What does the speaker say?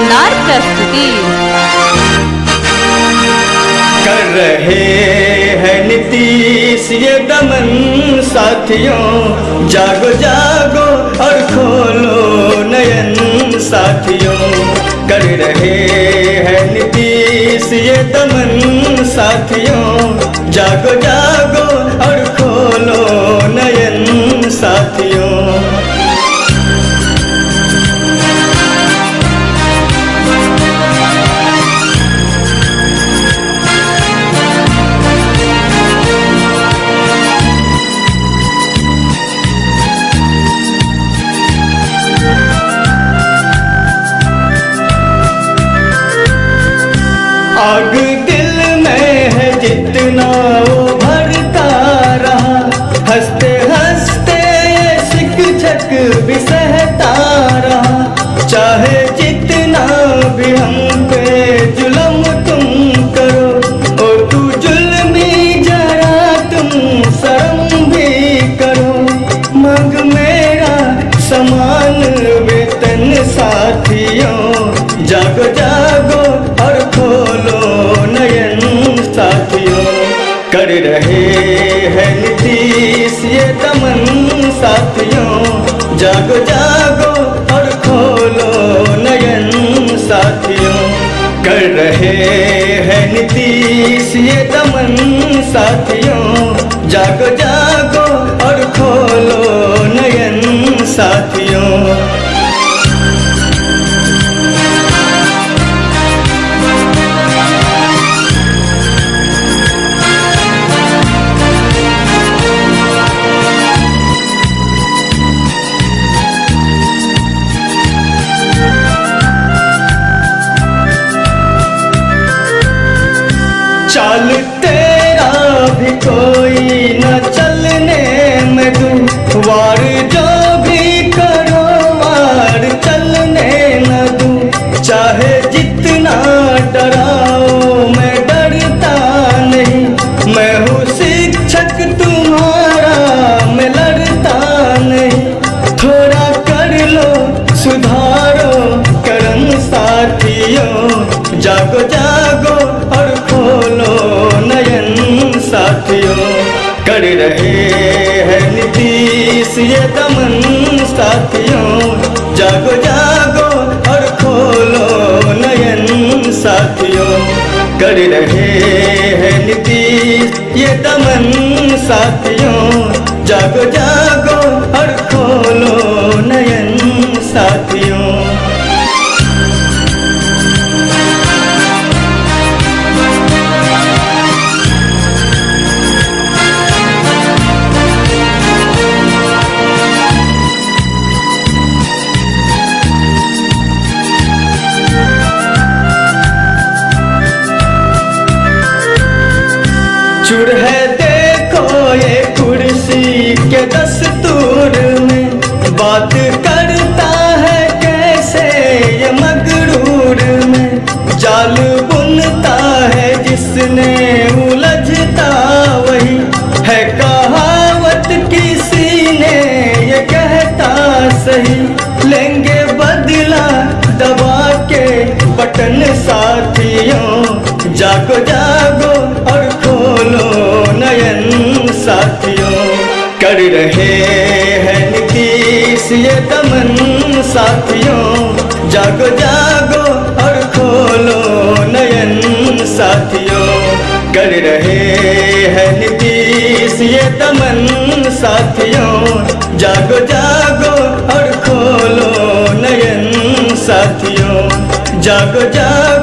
शानदार प्रस्तुति कर रहे हैं नीतीश ये दमन साथियों, जागो जागो और खोलो नयन साथियों। कर रहे हैं नीतीश ये दमन साथियों, जागो जागो और खोलो नयन साथियों। आग दिल में है जितना वो भरता रहा, हंसते हंसते ये शिक्षक भी सहता रहा। चाहे जितना भी हम पे जुल्म तुम करो, ओ तू जुल्मी जरा तुम शर्म भी करो। मांग मेरा समान वेतन साथियों, जागो जागो और खोलो नयन साथियों। कर रहे हैं नीतीश ये दमन साथियों, जागो जागो और खोलो नयन साथियों। कर रहे हैं नीतीश ये दमन साथियों, जागो जागो और खोलो नयन साथियों। चाल तेरा भी कोई न चलने में दूं, वार जो भी करो वार चलने न दूं। चाहे जितना डराओ मैं डरता नहीं, मैं हूँ शिक्षक तुम्हारा मैं लड़ता नहीं। थोड़ा कर लो सुधारो करम साथियों, जागो जागो और खोलो नयन साथियों। कर रहे हैं नीतीश ये दमन साथियों, जागो जागो और खोलो नयन साथियों। कर रहे हैं नीतीश ये दमन साथियों, जागो जागो और खोलो नयन साथियों। चुर है देखो ये कुर्सी के दस्तूर में, बात करता है कैसे ये मगरूर में। जाल बुनता है जिसने उलझता वही, है कहावत किसी ने ये कहता सही। लेंगे बदला दबा के बटन साथियों, जागो जागो और खोलो नयन साथियों। कर रहे हैं नीतीश ये दमन साथियों, जागो जागो और खोलो नयन साथियों। कर रहे हैं नीतीश ये दमन साथियों, जागो जागो और खोलो नयन साथियों। जागो जागो